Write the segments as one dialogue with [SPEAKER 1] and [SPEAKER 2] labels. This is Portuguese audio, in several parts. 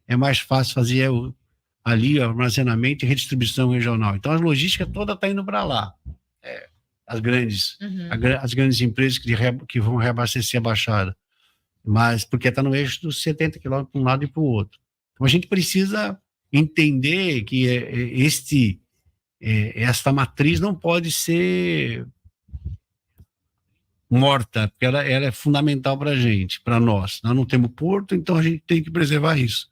[SPEAKER 1] é mais fácil fazer ali armazenamento e redistribuição regional. Então, a logística toda está indo para lá. As grandes, as grandes empresas que vão reabastecer a Baixada. Mas porque está no eixo dos 70 quilômetros para um lado e para o outro. Então, a gente precisa entender que esta matriz não pode ser morta, porque ela é fundamental para a gente, para nós. Nós não temos porto, então a gente tem que preservar isso.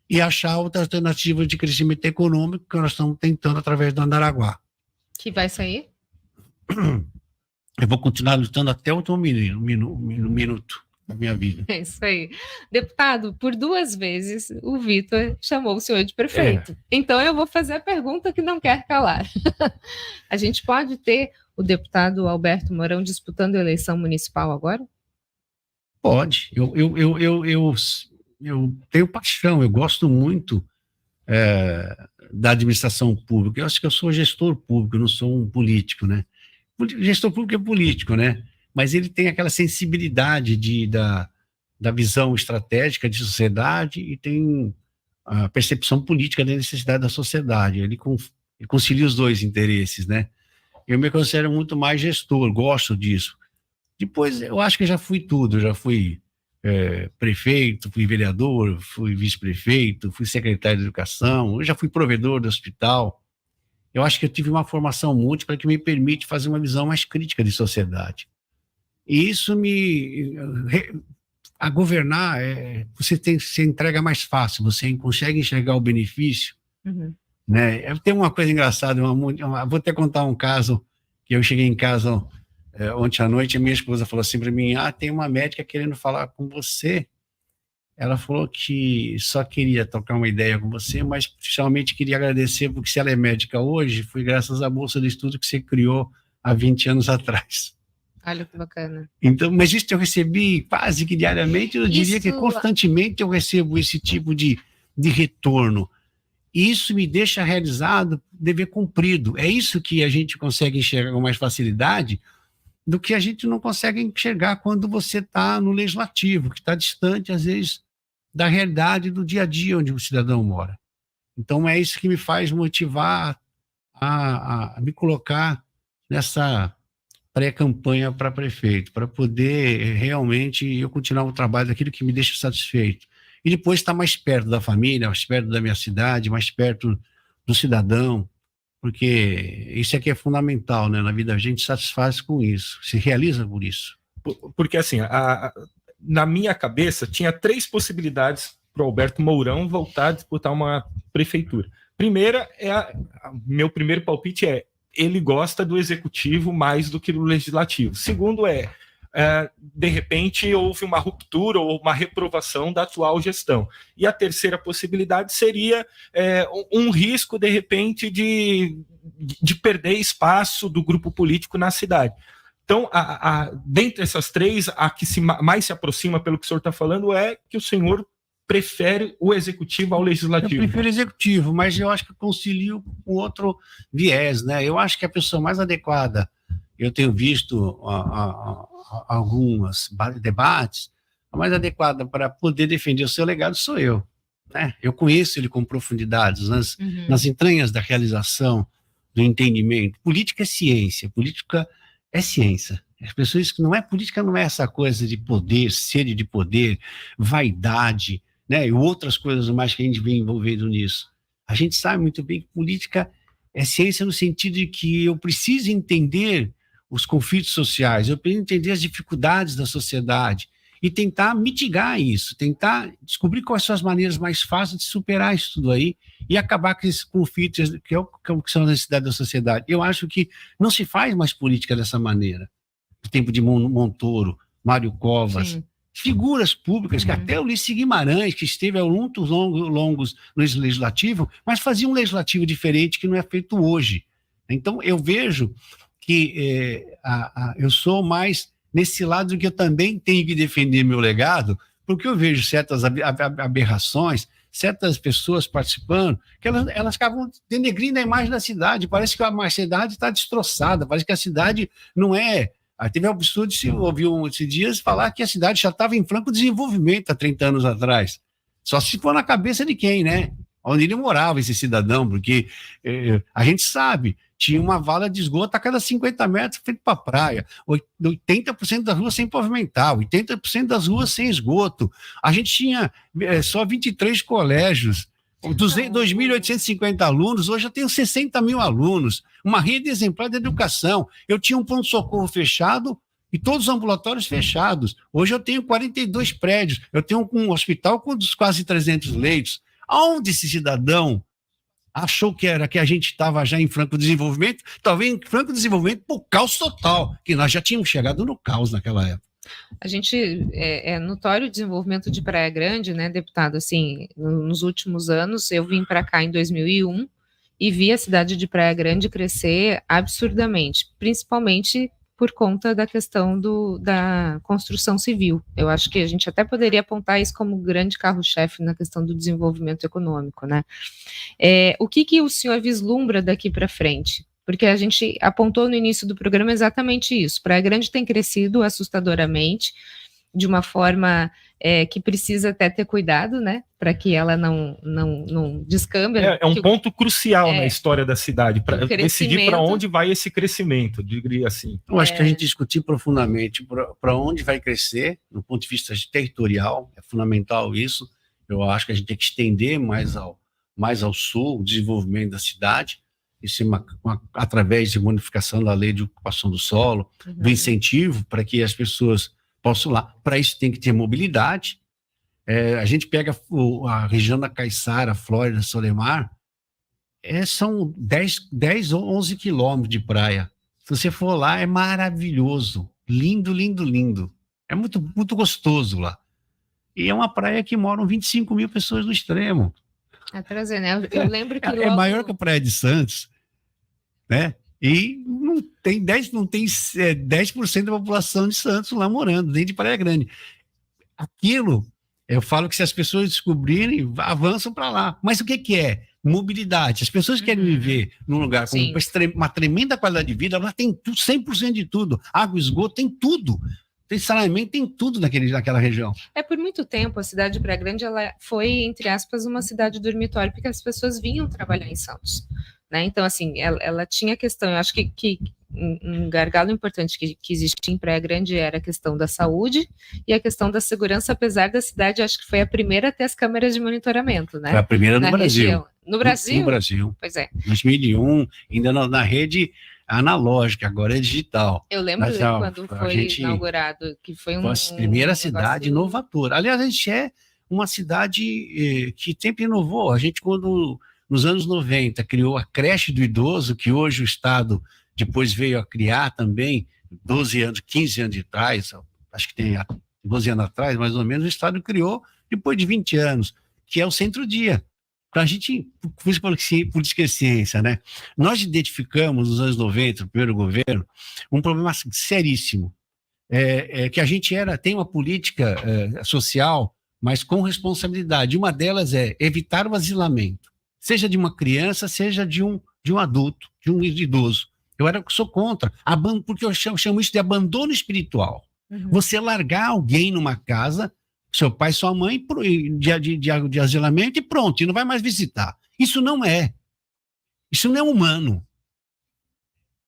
[SPEAKER 1] E achar outras alternativas de crescimento econômico que nós estamos tentando através do Andaraguá.
[SPEAKER 2] Que vai sair?
[SPEAKER 1] Eu vou continuar lutando até o último minuto da minha vida.
[SPEAKER 2] É isso aí. Deputado, por 2 vezes o Vitor chamou o senhor de prefeito. Então eu vou fazer a pergunta que não quer calar. A gente pode ter o deputado Alberto Mourão disputando a eleição municipal agora?
[SPEAKER 1] Pode. Eu tenho paixão, eu gosto muito da administração pública. Eu acho que eu sou gestor público, eu não sou um político, né? Gestor público é político, né? Mas ele tem aquela sensibilidade da visão estratégica de sociedade e tem a percepção política da necessidade da sociedade. Ele concilia os dois interesses, né? Eu me considero muito mais gestor, gosto disso. Depois, eu acho que já fui tudo, já fui prefeito, fui vereador, fui vice-prefeito, fui secretário de educação, eu já fui provedor do hospital. Eu acho que eu tive uma formação múltipla que me permite fazer uma visão mais crítica de sociedade. E isso a governar, você entrega mais fácil, você consegue enxergar o benefício. Né? Tem uma coisa engraçada, vou até contar um caso, que eu cheguei em casa ontem à noite, a minha esposa falou assim para mim, tem uma médica querendo falar com você. Ela falou que só queria trocar uma ideia com você, mas principalmente queria agradecer, porque se ela é médica hoje, foi graças à bolsa de estudo que você criou há 20 anos atrás.
[SPEAKER 2] Olha que bacana.
[SPEAKER 1] Então, mas isso eu recebi quase que diariamente, eu diria que constantemente eu recebo esse tipo de retorno. Isso me deixa realizado, dever cumprido. É isso que a gente consegue enxergar com mais facilidade do que a gente não consegue enxergar quando você está no legislativo, que está distante, às vezes, da realidade do dia a dia onde o cidadão mora. Então, é isso que me faz motivar a me colocar nessa pré-campanha para prefeito, para poder realmente eu continuar o trabalho daquilo que me deixa satisfeito. E depois estar mais perto da família, mais perto da minha cidade, mais perto do cidadão, porque isso aqui é fundamental, né? Na vida a gente satisfaz com isso, se realiza por isso.
[SPEAKER 3] Porque assim, na minha cabeça tinha 3 possibilidades para o Alberto Mourão voltar a disputar uma prefeitura. Primeira, meu primeiro palpite ele gosta do executivo mais do que do legislativo. Segundo de repente houve uma ruptura ou uma reprovação da atual gestão. E a terceira possibilidade seria um risco, de repente, de perder espaço do grupo político na cidade. Então, dentre essas 3, a que mais se aproxima pelo que o senhor está falando é que o senhor prefere o executivo ao legislativo.
[SPEAKER 1] Eu prefiro o executivo, mas eu acho que concilio com outro viés, né? Eu acho que a pessoa mais adequada, eu tenho visto alguns debates, a mais adequada para poder defender o seu legado sou eu, né? Eu conheço ele com profundidade, nas entranhas da realização, do entendimento. Política é ciência, política é ciência. As pessoas que política não é essa coisa de poder, sede de poder, vaidade, né, e outras coisas mais que a gente vem envolvido nisso. A gente sabe muito bem que política é ciência no sentido de que eu preciso entender os conflitos sociais, eu preciso entender as dificuldades da sociedade e tentar mitigar isso, tentar descobrir quais são as maneiras mais fáceis de superar isso tudo aí e acabar com esses conflitos que são as necessidades da sociedade. Eu acho que não se faz mais política dessa maneira. No tempo de Montoro, Mário Covas, sim, figuras públicas, que até o Ulisses Guimarães, que esteve há muitos longos no legislativo, mas fazia um legislativo diferente que não é feito hoje. Então, eu vejo que eu sou mais nesse lado que eu também tenho que defender meu legado, porque eu vejo certas aberrações, certas pessoas participando, que elas acabam denegrindo a imagem da cidade. Parece que a cidade está destroçada, parece que a cidade não é... Teve um absurdo, se ouviu esses dias falar que a cidade já estava em franco desenvolvimento há 30 anos atrás. Só se for na cabeça de quem, né? Onde ele morava, esse cidadão, porque a gente sabe, tinha uma vala de esgoto a cada 50 metros feito para a praia, 80% das ruas sem pavimentar, 80% das ruas sem esgoto. A gente tinha só 23 colégios, 2.850 alunos, hoje eu tenho 60 mil alunos, uma rede exemplar de educação. Eu tinha um pronto-socorro fechado e todos os ambulatórios fechados. Hoje eu tenho 42 prédios, eu tenho um hospital com quase 300 leitos. Aonde esse cidadão achou que a gente estava já em franco desenvolvimento? Talvez em franco desenvolvimento por caos total, que nós já tínhamos chegado no caos naquela época.
[SPEAKER 2] A gente, é notório o desenvolvimento de Praia Grande, né, deputado, assim, nos últimos anos, eu vim para cá em 2001 e vi a cidade de Praia Grande crescer absurdamente, principalmente por conta da questão da construção civil. Eu acho que a gente até poderia apontar isso como grande carro-chefe na questão do desenvolvimento econômico, né? O que o senhor vislumbra daqui para frente? Porque a gente apontou no início do programa exatamente isso. Praia Grande tem crescido assustadoramente, de uma forma que precisa até ter cuidado, né? Para que ela não descambe.
[SPEAKER 3] É um ponto crucial na história da cidade, para decidir para onde vai esse crescimento, diria assim.
[SPEAKER 1] Eu acho que a gente discutir profundamente para onde vai crescer, do ponto de vista territorial, é fundamental isso. Eu acho que a gente tem que estender mais ao sul o desenvolvimento da cidade, isso através de modificação da lei de ocupação do solo, do incentivo para que as pessoas possam lá. Para isso tem que ter mobilidade. A gente pega a região da Caiçara, Flórida, Solimar, são 10 ou 11 quilômetros de praia. Se você for lá, é maravilhoso, lindo, lindo, lindo. É muito, muito gostoso lá. E é uma praia que moram 25 mil pessoas no extremo.
[SPEAKER 2] Trazer, né? Eu lembro que
[SPEAKER 1] é maior que a Praia de Santos, né? E não tem 10% da população de Santos lá morando, nem de Praia Grande. Aquilo, eu falo que se as pessoas descobrirem, avançam para lá. Mas o que é? Mobilidade. As pessoas querem viver num lugar com uma tremenda qualidade de vida, lá tem 100% de tudo. Água, esgoto, tem tudo. Tem saneamento, tem tudo naquela região.
[SPEAKER 2] Por muito tempo, a cidade de Praia Grande ela foi, entre aspas, uma cidade dormitório, porque as pessoas vinham trabalhar em Santos. Né? Então, assim, ela tinha questão, eu acho que um gargalo importante que existia em Praia Grande era a questão da saúde e a questão da segurança, apesar da cidade, acho que foi a primeira a ter as câmeras de monitoramento, né?
[SPEAKER 1] Foi a primeira no Brasil.
[SPEAKER 2] Região. No Brasil?
[SPEAKER 1] No Brasil.
[SPEAKER 2] Pois é.
[SPEAKER 1] 2001, ainda na rede analógica, agora é digital.
[SPEAKER 2] Eu lembro quando foi inaugurado, que foi
[SPEAKER 1] a primeira cidade inovadora. Aliás, a gente é uma cidade que sempre inovou. A gente, quando nos anos 90 criou a creche do idoso, que hoje o Estado depois veio a criar também, 12 anos, 15 anos atrás, acho que tem 12 anos atrás, mais ou menos, o Estado criou depois de 20 anos, que é o Centro-Dia. Para a gente, política e ciência, né? Nós identificamos nos anos 90, no primeiro governo, um problema seríssimo, que a gente tem uma política social, mas com responsabilidade. Uma delas é evitar o asilamento, seja de uma criança, seja de um adulto, de um idoso. Eu sou contra, porque eu chamo isso de abandono espiritual. Você largar alguém numa casa, seu pai, sua mãe, de asilamento e pronto, e não vai mais visitar. Isso não é humano.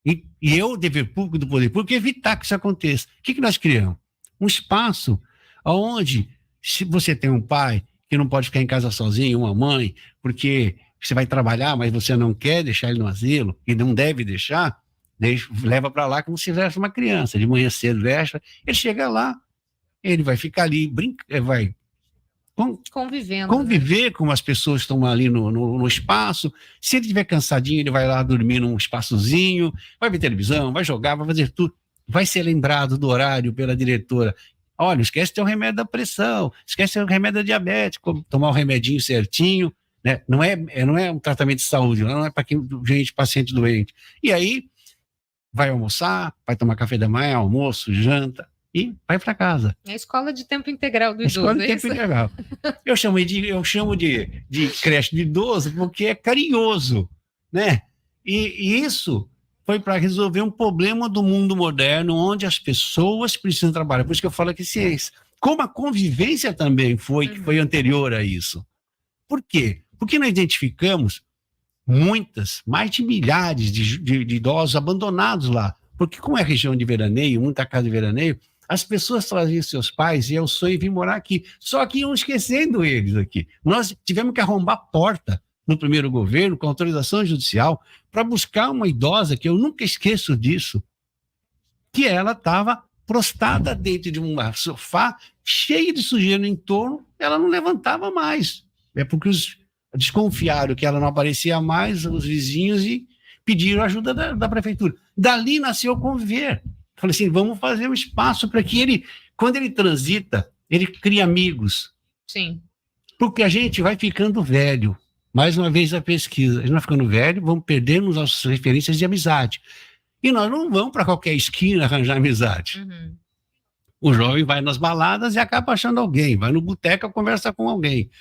[SPEAKER 1] E eu, dever público do poder público, evitar que isso aconteça. O que nós criamos? Um espaço onde, se você tem um pai que não pode ficar em casa sozinho, uma mãe, porque você vai trabalhar, mas você não quer deixar ele no asilo, e não deve deixar, leva para lá como se fosse uma criança. De manhã cedo deixa, ele chega lá, ele vai ficar ali, vai conviver, né? Com as pessoas que estão ali no espaço. Se ele estiver cansadinho, ele vai lá dormir num espaçozinho, vai ver televisão, vai jogar, vai fazer tudo. Vai ser lembrado do horário pela diretora. Olha, não esquece de ter o remédio da pressão, esquece o remédio da diabetes, tomar o remedinho certinho, né? Não é um tratamento de saúde, não é para paciente doente. E aí, vai almoçar, vai tomar café da manhã, almoço, janta, e vai para casa.
[SPEAKER 2] É a escola de tempo integral do idoso.
[SPEAKER 1] Escola de tempo integral. Eu chamo de creche de idoso porque é carinhoso, né? E isso foi para resolver um problema do mundo moderno, onde as pessoas precisam trabalhar. Por isso que eu falo que ciência. como a convivência também que foi anterior a isso. Por quê? Porque nós identificamos mais de milhares de idosos abandonados lá. Porque como é região de veraneio, muita casa de veraneio, as pessoas traziam seus pais e eu sonho vir morar aqui. Só que iam esquecendo eles aqui. Nós tivemos que arrombar a porta no primeiro governo, com autorização judicial, para buscar uma idosa, que eu nunca esqueço disso, que ela estava prostrada dentro de um sofá, cheio de sujeira no entorno, ela não levantava mais. É porque desconfiaram que ela não aparecia mais, os vizinhos, e pediram ajuda da prefeitura. Dali nasceu o Conviver. Falei assim, vamos fazer um espaço para que ele, quando ele transita, ele crie amigos.
[SPEAKER 2] Sim.
[SPEAKER 1] Porque a gente vai ficando velho. Mais uma vez a pesquisa. A gente vai ficando velho, vamos perdendo as nossas referências de amizade. E nós não vamos para qualquer esquina arranjar amizade.
[SPEAKER 2] Uhum.
[SPEAKER 1] O jovem vai nas baladas e acaba achando alguém, vai no boteco e conversa com alguém.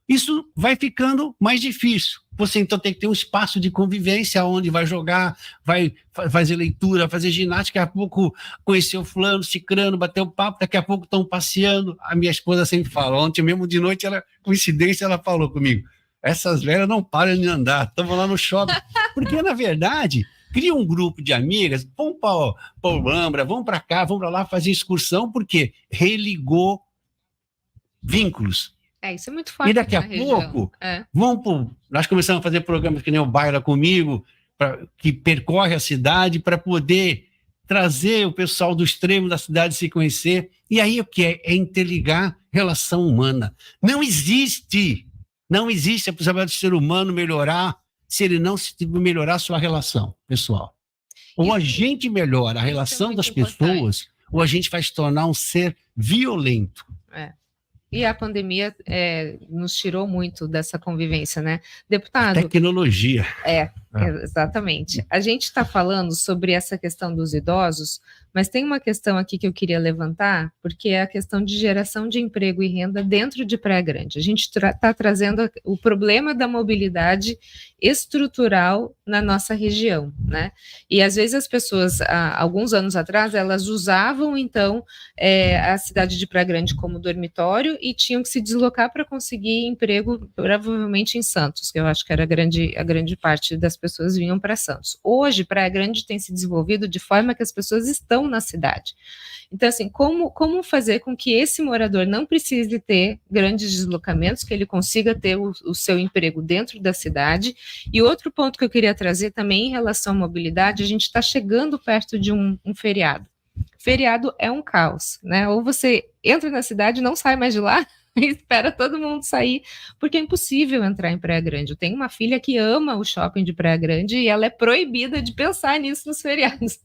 [SPEAKER 1] Isso vai ficando mais difícil. Você então tem que ter um espaço de convivência onde vai jogar, vai fazer leitura, fazer ginástica, daqui a pouco conhecer o fulano, cicrano, bater um papo, daqui a pouco estão passeando. A minha esposa sempre fala, ontem mesmo de noite, coincidência, ela falou comigo, essas velhas não param de andar, estamos lá no shopping. Porque, na verdade, cria um grupo de amigas, vamos para o Lambra, vamos para cá, vamos para lá fazer excursão, porque religou vínculos.
[SPEAKER 2] Isso é muito forte.
[SPEAKER 1] E daqui a pouco, nós começamos a fazer programas que nem o Baila Comigo, que percorre a cidade para poder trazer o pessoal do extremo da cidade se conhecer. E aí o que é? É interligar relação humana. Não existe a possibilidade do ser humano melhorar se ele não melhorar a sua relação pessoal. Ou a gente melhora a relação das pessoas, ou a gente vai se tornar um ser violento.
[SPEAKER 2] E a pandemia nos tirou muito dessa convivência, né? Deputado...
[SPEAKER 1] Tecnologia.
[SPEAKER 2] Exatamente. A gente está falando sobre essa questão dos idosos, mas tem uma questão aqui que eu queria levantar, porque é a questão de geração de emprego e renda dentro de Praia Grande. A gente está trazendo o problema da mobilidade estrutural na nossa região, né? E às vezes as pessoas, há alguns anos atrás, elas usavam então a cidade de Praia Grande como dormitório e tinham que se deslocar para conseguir emprego, provavelmente em Santos, que eu acho que era a grande parte das pessoas vinham para Santos. Hoje, Praia Grande tem se desenvolvido de forma que as pessoas estão na cidade. Então, assim, como fazer com que esse morador não precise ter grandes deslocamentos, que ele consiga ter o seu emprego dentro da cidade? E outro ponto que eu queria trazer também em relação à mobilidade, a gente está chegando perto de um feriado. Feriado é um caos, né? Ou você entra na cidade e não sai mais de lá, e espera todo mundo sair, porque é impossível entrar em Praia Grande. Eu tenho uma filha que ama o shopping de Praia Grande e ela é proibida de pensar nisso nos feriados,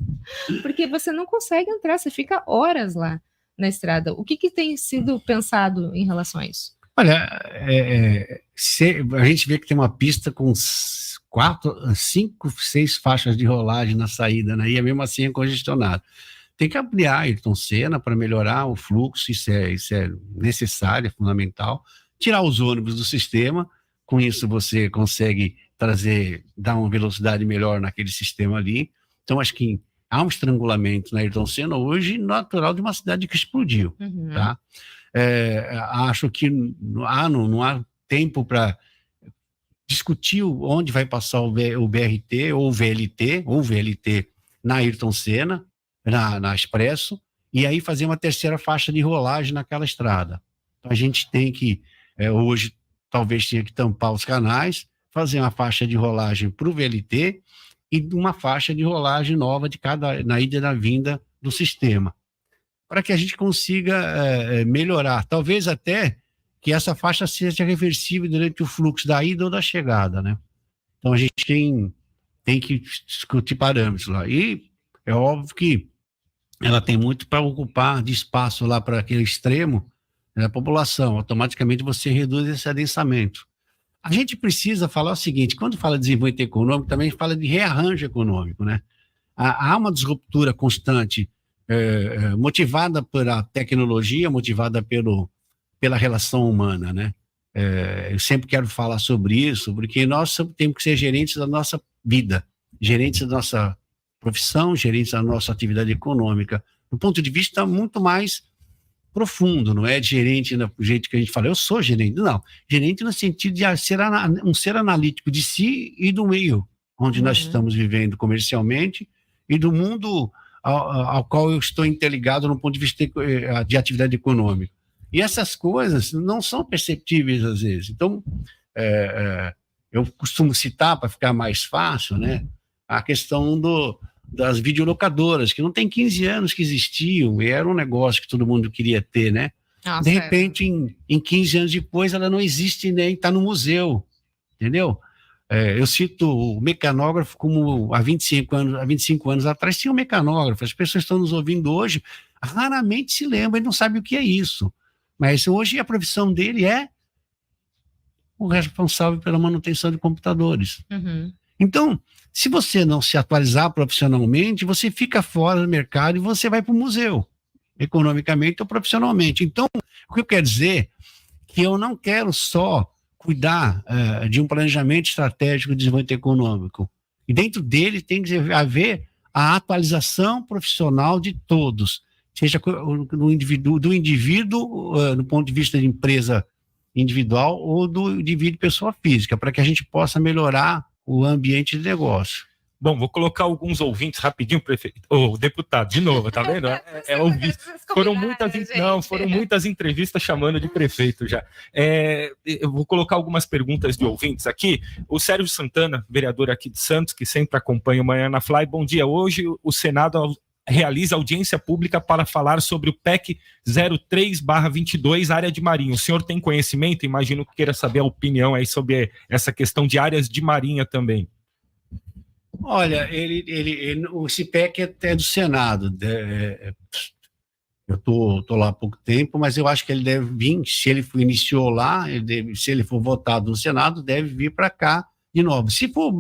[SPEAKER 2] porque você não consegue entrar, você fica horas lá na estrada. O que tem sido pensado em relação a isso?
[SPEAKER 1] Olha, a gente vê que tem uma pista com 4, 5, 6 faixas de rolagem na saída, né? E mesmo assim é congestionado. Tem que ampliar Ayrton Senna para melhorar o fluxo, isso é necessário, é fundamental. Tirar os ônibus do sistema, com isso você consegue dar uma velocidade melhor naquele sistema ali. Então, acho que há um estrangulamento na Ayrton Senna hoje natural de uma cidade que explodiu.
[SPEAKER 2] Uhum.
[SPEAKER 1] Tá? Acho que não há tempo para discutir onde vai passar o BRT ou o VLT na Ayrton Senna, na Expresso, e aí fazer uma terceira faixa de rolagem naquela estrada. Então a gente tem que, hoje, talvez tenha que tampar os canais, fazer uma faixa de rolagem para o VLT e uma faixa de rolagem nova na ida e na vinda do sistema, para que a gente consiga melhorar. Talvez até que essa faixa seja reversível durante o fluxo da ida ou da chegada, né? Então a gente tem que discutir parâmetros lá. E é óbvio que ela tem muito para ocupar de espaço lá para aquele extremo da população. Automaticamente você reduz esse adensamento. A gente precisa falar o seguinte, quando fala de desenvolvimento econômico, também fala de rearranjo econômico, né? Há uma disruptura constante, motivada pela tecnologia, motivada pela relação humana, né? Eu sempre quero falar sobre isso, porque nós temos que ser gerentes da nossa vida, gerentes da nossa profissão, gerentes da nossa atividade econômica, do ponto de vista muito mais profundo, não é gerente do jeito que a gente fala, eu sou gerente, não. Gerente no sentido de ser um ser analítico de si e do meio onde nós estamos vivendo comercialmente e do mundo ao qual eu estou interligado no ponto de vista de atividade econômica. E essas coisas não são perceptíveis às vezes. Então, eu costumo citar, para ficar mais fácil, né, a questão das videolocadoras, que não tem 15 anos que existiam, e era um negócio que todo mundo queria ter, né?
[SPEAKER 2] Nossa,
[SPEAKER 1] de repente, em 15 anos depois, ela não existe nem está no museu, entendeu? Eu cito o mecanógrafo como há 25 anos atrás tinha um mecanógrafo. As pessoas estão nos ouvindo hoje, raramente se lembram e não sabem o que é isso. Mas hoje a profissão dele é o responsável pela manutenção de computadores. Então, se você não se atualizar profissionalmente, você fica fora do mercado e você vai para o museu, economicamente ou profissionalmente. Então, o que eu quero dizer é que eu não quero só cuidar de um planejamento estratégico de desenvolvimento econômico. E dentro dele tem que haver a atualização profissional de todos, seja do indivíduo do ponto de vista de empresa individual ou do indivíduo pessoa física, para que a gente possa melhorar o ambiente de negócio.
[SPEAKER 3] Bom, vou colocar alguns ouvintes rapidinho, prefeito. Deputado, de novo, tá vendo? Ouvinte. Foram muitas entrevistas chamando de prefeito já. Eu vou colocar algumas perguntas de ouvintes aqui. O Sérgio Santana, vereador aqui de Santos, que sempre acompanha o Manhã na Fly. Bom dia. Hoje o Senado realiza audiência pública para falar sobre o PEC 03/22, área de marinha. O senhor tem conhecimento? Imagino que queira saber a opinião aí sobre essa questão de áreas de marinha também.
[SPEAKER 1] Olha, esse PEC é do Senado. Eu tô lá há pouco tempo, mas eu acho que ele deve vir, se ele iniciou lá, se ele for votado no Senado, deve vir para cá de novo. Se for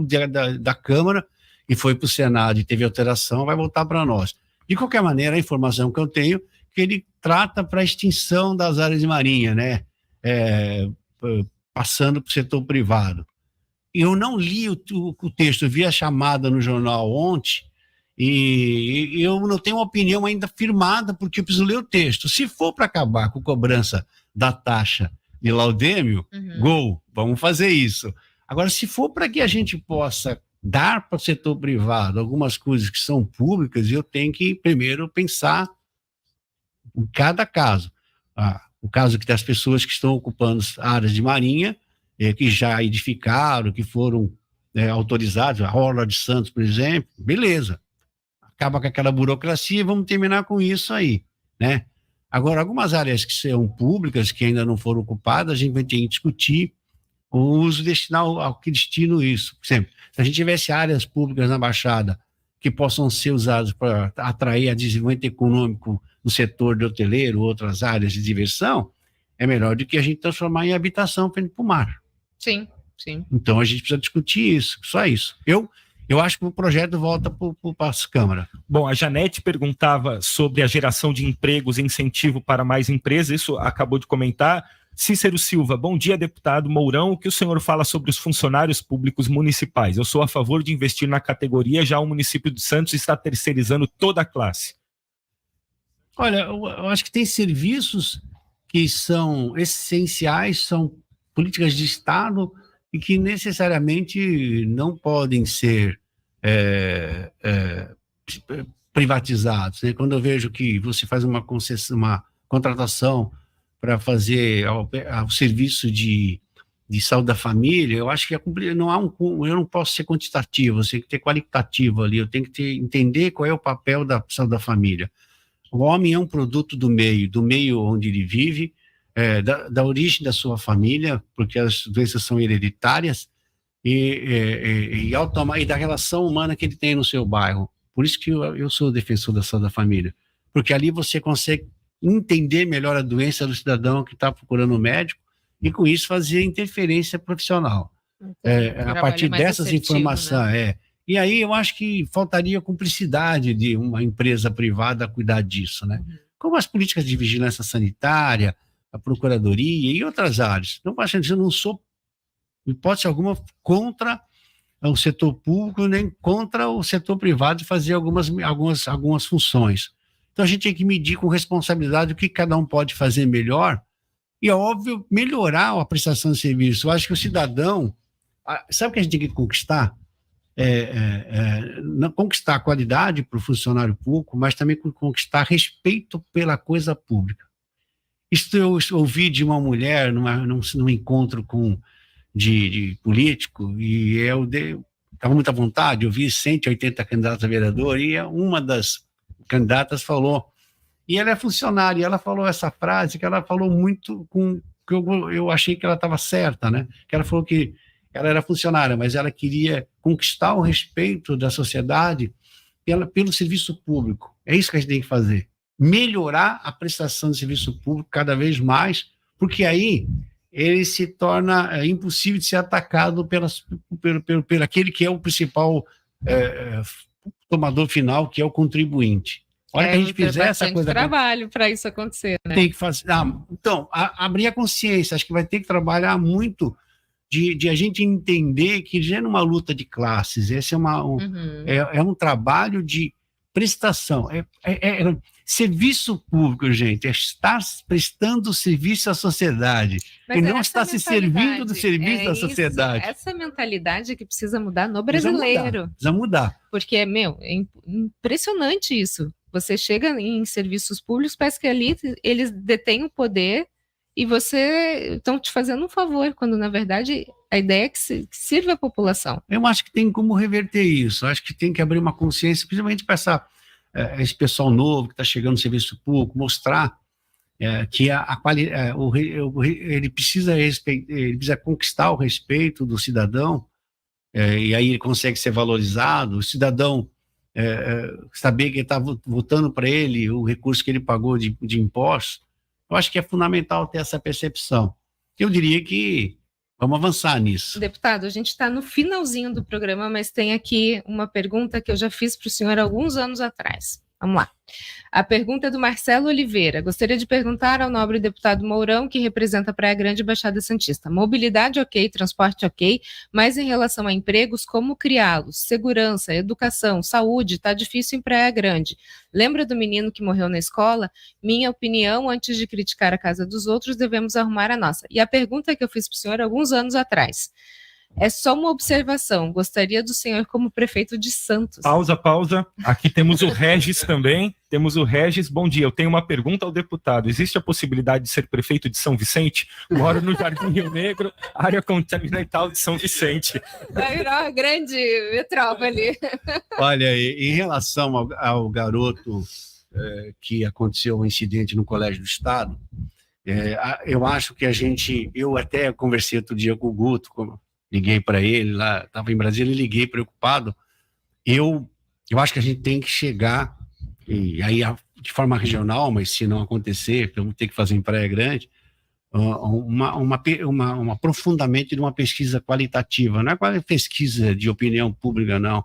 [SPEAKER 1] da Câmara e foi para o Senado e teve alteração, vai voltar para nós. De qualquer maneira, a informação que eu tenho que ele trata para a extinção das áreas de marinha, né? Passando para o setor privado. Eu não li o texto, eu vi a chamada no jornal ontem e eu não tenho uma opinião ainda firmada porque eu preciso ler o texto. Se for para acabar com a cobrança da taxa de laudêmio, vamos fazer isso. Agora, se for para que a gente possa dar para o setor privado algumas coisas que são públicas, eu tenho que primeiro pensar em cada caso. O caso das pessoas que estão ocupando áreas de marinha, que já edificaram, que foram autorizados, a Orla de Santos, por exemplo, beleza. Acaba com aquela burocracia e vamos terminar com isso aí, né? Agora, algumas áreas que são públicas, que ainda não foram ocupadas, a gente vai ter que discutir o uso destinado ao que destino isso. Por exemplo, se a gente tivesse áreas públicas na Baixada que possam ser usadas para atrair a desenvolvimento econômico no setor de hoteleiro, outras áreas de diversão, é melhor do que a gente transformar em habitação frente para o mar.
[SPEAKER 2] Sim, sim.
[SPEAKER 1] Então a gente precisa discutir isso, só isso. Eu acho que o projeto volta para as câmaras.
[SPEAKER 3] Bom, a Janete perguntava sobre a geração de empregos e incentivo para mais empresas, isso acabou de comentar. Cícero Silva, bom dia, deputado Mourão. O que o senhor fala sobre os funcionários públicos municipais? Eu sou a favor de investir na categoria, já o município de Santos está terceirizando toda a classe.
[SPEAKER 1] Olha, eu acho que tem serviços que são essenciais, são políticas de Estado e que necessariamente não podem ser privatizados, né? Quando eu vejo que você faz uma contratação para fazer o serviço de saúde da família, eu acho que eu não posso ser quantitativo, eu tenho que ter qualitativo ali, eu tenho que entender qual é o papel da saúde da família. O homem é um produto do meio onde ele vive, da origem da sua família, porque as doenças são hereditárias, e da relação humana que ele tem no seu bairro. Por isso que eu sou defensor da saúde da família, porque ali você consegue entender melhor a doença do cidadão que está procurando um médico e, com isso, fazer interferência profissional. A partir dessas informações, né? E aí eu acho que faltaria cumplicidade de uma empresa privada a cuidar disso, né? Como as políticas de vigilância sanitária, a procuradoria e outras áreas. Então, eu não sou, em hipótese alguma, contra o setor público, nem contra o setor privado de fazer algumas funções. Então a gente tem que medir com responsabilidade o que cada um pode fazer melhor e, é óbvio, melhorar a prestação de serviço. Eu acho que o cidadão, sabe o que a gente tem que conquistar? Não conquistar a qualidade para o funcionário público, mas também conquistar respeito pela coisa pública. Isso eu ouvi de uma mulher num encontro de político, e eu estava muito à vontade, eu vi 180 candidatos a vereador, e uma das candidatas falou, e ela é funcionária, e ela falou essa frase, que ela falou muito que eu achei que ela estava certa, né? Que ela falou que ela era funcionária, mas ela queria conquistar o respeito da sociedade pelo serviço público. É isso que a gente tem que fazer. Melhorar a prestação de serviço público cada vez mais, porque aí ele se torna impossível de ser atacado pelo aquele que é o principal tomador final, que é o contribuinte. Olha que a gente fizer essa coisa...
[SPEAKER 2] trabalho para isso acontecer, né?
[SPEAKER 1] Tem que fazer... então, abrir a consciência, acho que vai ter que trabalhar muito de a gente entender que já é numa luta de classes, esse é um trabalho de prestação, serviço público, gente, é estar prestando serviço à sociedade, e não estar se servindo do serviço da sociedade.
[SPEAKER 2] Essa mentalidade que precisa mudar no brasileiro.
[SPEAKER 1] Precisa mudar.
[SPEAKER 2] Porque, é impressionante isso. Você chega em serviços públicos, parece que ali eles detêm o poder e você estão te fazendo um favor, quando na verdade a ideia é que sirva a população. Eu acho que tem como reverter isso, acho que tem que abrir uma consciência, principalmente para esse pessoal novo que está chegando no serviço público, mostrar que ele precisa conquistar o respeito do cidadão, e aí ele consegue ser valorizado, o cidadão saber que ele está votando para ele o recurso que ele pagou de impostos. Eu acho que é fundamental ter essa percepção. Eu diria que vamos avançar nisso. Deputado, a gente está no finalzinho do programa, mas tem aqui uma pergunta que eu já fiz para o senhor alguns anos atrás. Vamos lá. A pergunta é do Marcelo Oliveira. Gostaria de perguntar ao nobre deputado Mourão, que representa a Praia Grande e Baixada Santista. Mobilidade ok, transporte ok, mas em relação a empregos, como criá-los? Segurança, educação, saúde, está difícil em Praia Grande. Lembra do menino que morreu na escola? Minha opinião, antes de criticar a casa dos outros, devemos arrumar a nossa. E a pergunta que eu fiz para o senhor alguns anos atrás. É só uma observação. Gostaria do senhor como prefeito de Santos.
[SPEAKER 3] Pausa. Aqui temos o Regis também. Temos o Regis. Bom dia. Eu tenho uma pergunta ao deputado. Existe a possibilidade de ser prefeito de São Vicente? Moro no Jardim Rio Negro, área continental de São Vicente.
[SPEAKER 2] Vai virar uma grande metrópole.
[SPEAKER 1] Olha, em relação ao garoto que aconteceu um incidente no Colégio do Estado, eu acho que eu até conversei outro dia com o Guto, liguei para ele lá, estava em Brasília, e liguei preocupado. Eu acho que a gente tem que chegar, e aí de forma regional, mas se não acontecer, vamos ter que fazer em Praia Grande, um aprofundamento de uma pesquisa qualitativa, não é pesquisa de opinião pública, não.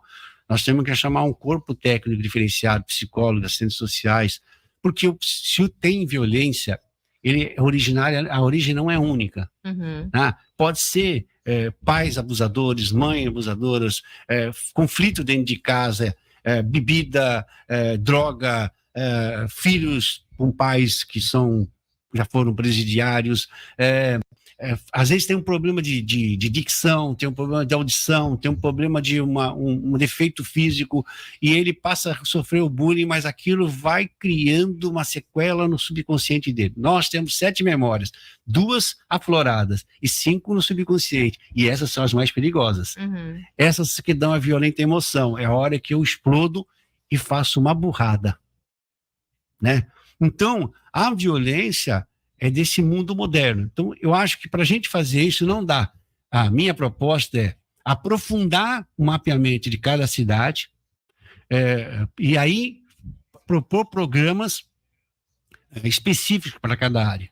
[SPEAKER 1] Nós temos que chamar um corpo técnico diferenciado, psicólogos, assistentes sociais, porque se tem violência, a origem não é única.
[SPEAKER 2] Uhum.
[SPEAKER 1] Né? Pode ser pais abusadores, mães abusadoras, conflito dentro de casa, bebida, droga, filhos com pais que já foram presidiários, às vezes tem um problema de dicção, tem um problema de audição, tem um problema de um defeito físico, e ele passa a sofrer o bullying, mas aquilo vai criando uma sequela no subconsciente dele. Nós temos 7 memórias, 2 afloradas e 5 no subconsciente, e essas são as mais perigosas.
[SPEAKER 2] Uhum.
[SPEAKER 1] Essas que dão a violenta emoção, é a hora que eu explodo e faço uma burrada, né? Então, a violência é desse mundo moderno. Então, eu acho que para a gente fazer isso não dá. A minha proposta é aprofundar o mapeamento de cada cidade, e aí propor programas específicos para cada área.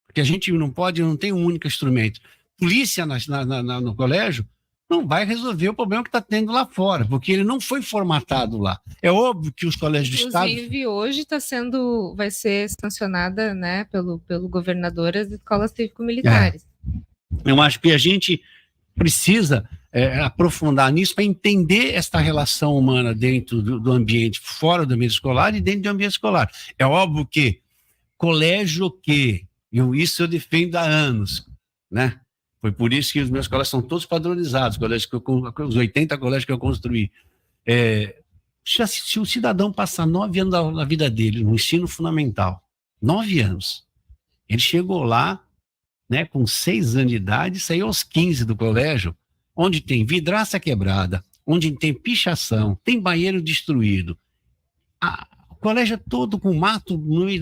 [SPEAKER 1] Porque a gente não tem um único instrumento. Polícia no colégio não vai resolver o problema que está tendo lá fora, porque ele não foi formatado lá. É óbvio que os colégios do Estado...
[SPEAKER 2] Inclusive, hoje vai ser sancionada, né, pelo governador as escolas cívico-militares.
[SPEAKER 1] Eu acho que a gente precisa aprofundar nisso para entender esta relação humana dentro do ambiente, fora do ambiente escolar e dentro do ambiente escolar. É óbvio que colégio isso eu defendo há anos, né? Foi por isso que os meus colégios são todos padronizados, os 80 colégios que eu construí. Se o cidadão passar 9 anos da vida dele no ensino fundamental, 9 anos, ele chegou lá, né, com 6 anos de idade, saiu aos 15 do colégio, onde tem vidraça quebrada, onde tem pichação, tem banheiro destruído, o colégio é todo com mato no meio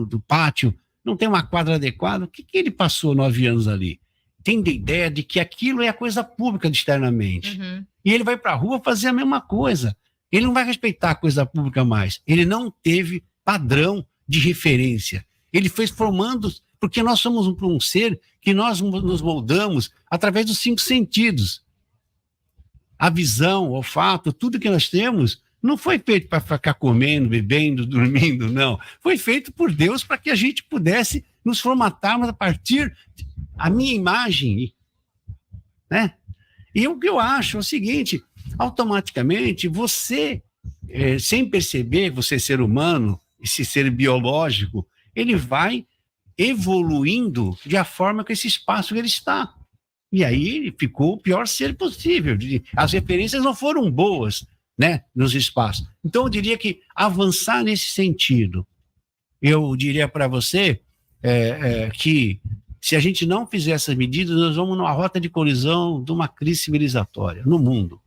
[SPEAKER 1] do pátio, não tem uma quadra adequada. O que ele passou 9 anos ali? Tem a ideia de que aquilo é a coisa pública externamente.
[SPEAKER 2] Uhum.
[SPEAKER 1] E ele vai para a rua fazer a mesma coisa. Ele não vai respeitar a coisa pública mais. Ele não teve padrão de referência. Ele foi formando, porque nós somos um ser que nós nos moldamos através dos 5 sentidos. A visão, o olfato, tudo que nós temos não foi feito para ficar comendo, bebendo, dormindo, não. Foi feito por Deus para que a gente pudesse nos formatarmos a partir da minha imagem, né? E o que eu acho é o seguinte, automaticamente você, sem perceber, você ser humano, esse ser biológico, ele vai evoluindo de a forma que esse espaço que ele está. E aí ele ficou o pior ser possível. As referências não foram boas, né, nos espaços. Então eu diria que avançar nesse sentido, eu diria para você que se a gente não fizer essas medidas, nós vamos numa rota de colisão de uma crise civilizatória no mundo.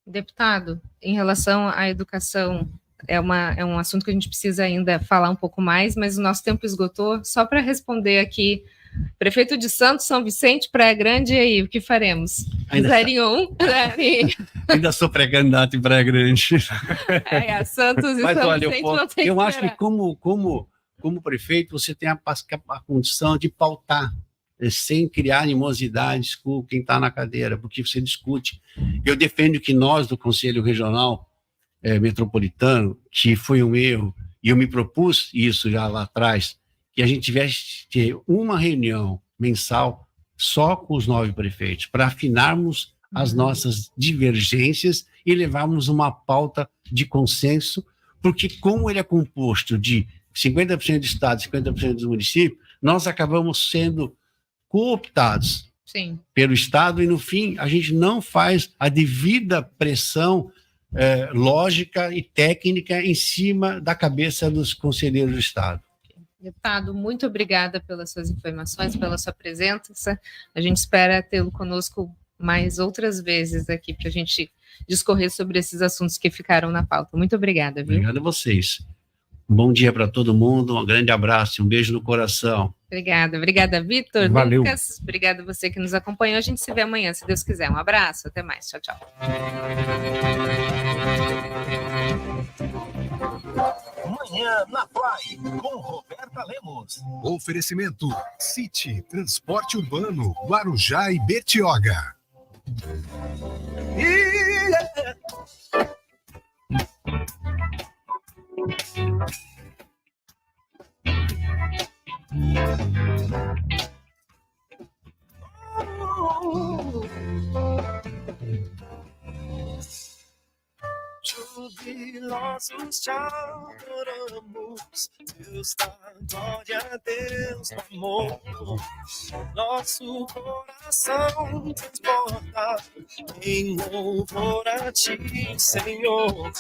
[SPEAKER 2] Deputado, em relação à educação, é um assunto que a gente precisa ainda falar um pouco mais, mas o nosso tempo esgotou. Só para responder aqui, prefeito de Santos, São Vicente, Praia Grande, e aí, o que faremos? 01?
[SPEAKER 1] Ainda sou pré-candidato em Praia Grande.
[SPEAKER 2] Santos e
[SPEAKER 1] mas,
[SPEAKER 2] São
[SPEAKER 1] olha,
[SPEAKER 2] Vicente não tem
[SPEAKER 1] eu acho que como prefeito, você tem a condição de pautar, sem criar animosidades com quem está na cadeira, porque você discute. Eu defendo que nós, do Conselho Regional Metropolitano, que foi um erro, e eu me propus isso já lá atrás, que a gente tivesse ter uma reunião mensal só com os 9 prefeitos, para afinarmos as nossas divergências e levarmos uma pauta de consenso, porque como ele é composto de 50% do Estado e 50% dos municípios, nós acabamos sendo cooptados pelo Estado e, no fim, a gente não faz a devida pressão lógica e técnica em cima da cabeça dos conselheiros do Estado.
[SPEAKER 2] Deputado, muito obrigada pelas suas informações, pela sua presença. A gente espera tê-lo conosco mais outras vezes aqui para a gente discorrer sobre esses assuntos que ficaram na pauta. Muito obrigada, viu?
[SPEAKER 1] Obrigado a vocês. Um bom dia para todo mundo, um grande abraço, um beijo no coração.
[SPEAKER 2] Obrigada, Vitor.
[SPEAKER 3] Valeu.
[SPEAKER 2] Lucas, obrigada a você que nos acompanhou. A gente se vê amanhã, se Deus quiser. Um abraço, até mais. Tchau, tchau.
[SPEAKER 4] Manhã na Play, com Roberta Lemos. Oferecimento City Transporte Urbano, Guarujá e Bertioga.
[SPEAKER 5] Jubilosos te adoramos, Deus da glória, Deus do amor. Nosso coração transporta em louvor a ti, Senhor.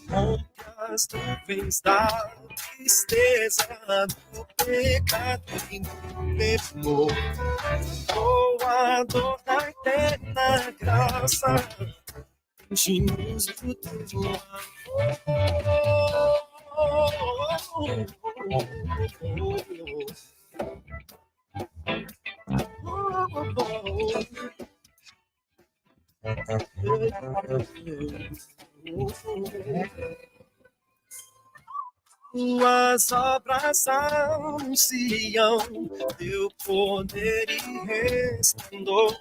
[SPEAKER 5] Rompe as nuvens da tristeza, do pecado e do temor. Doador da eterna graça, fugimos do teu Tuas obras anunciam teu poder e resplendor.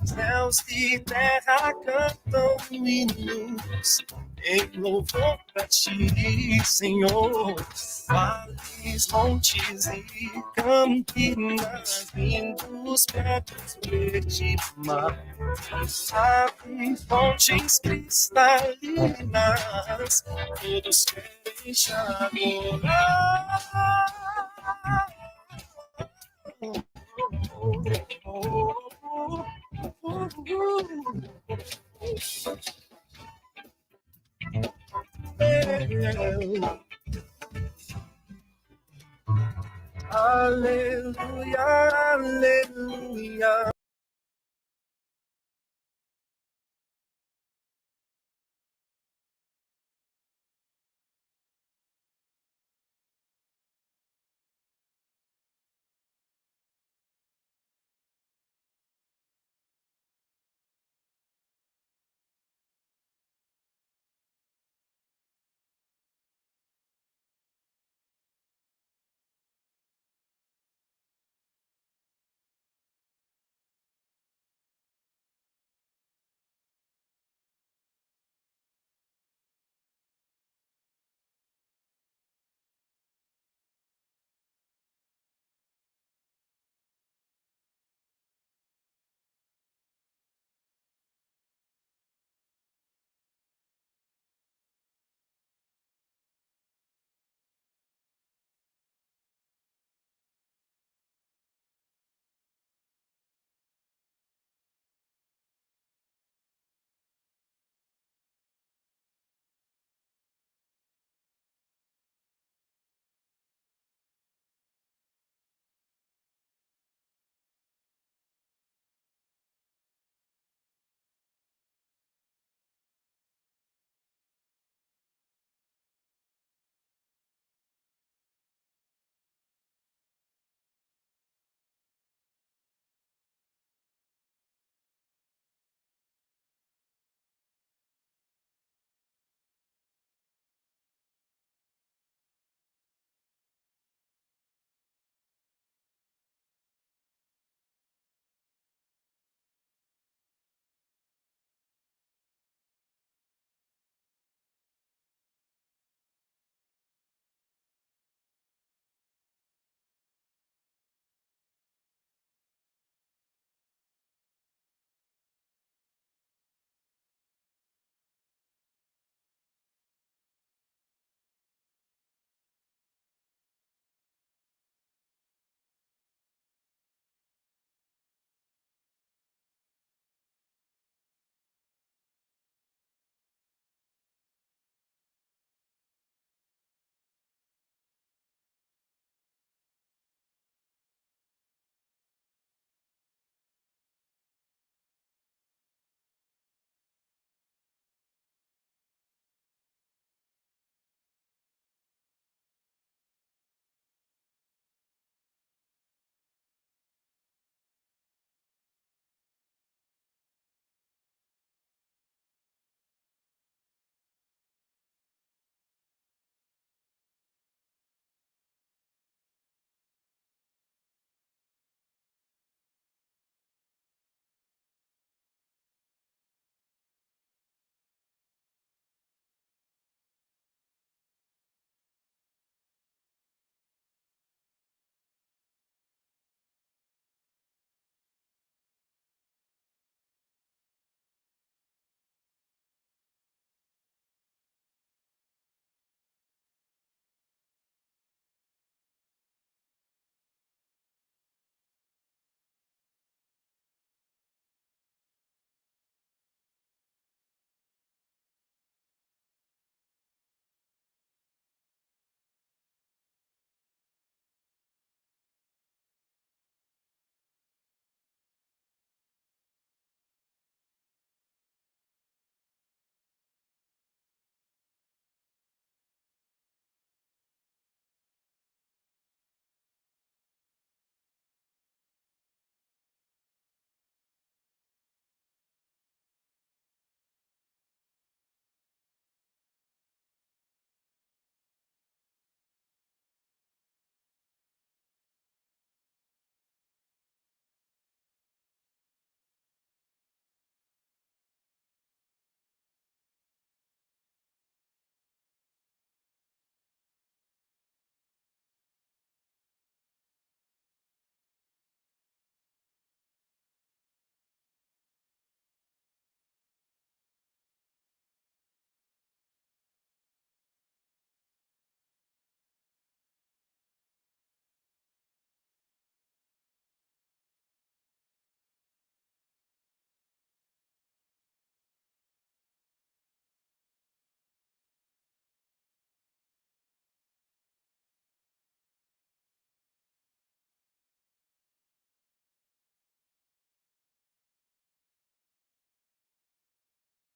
[SPEAKER 5] céus e terra cantam hinos em louvor pra ti, Senhor. Vales, montes e campinas, lindos pratos verde mar, aves, fontes cristalinas, todos querem te adorar. Aleluia, aleluia.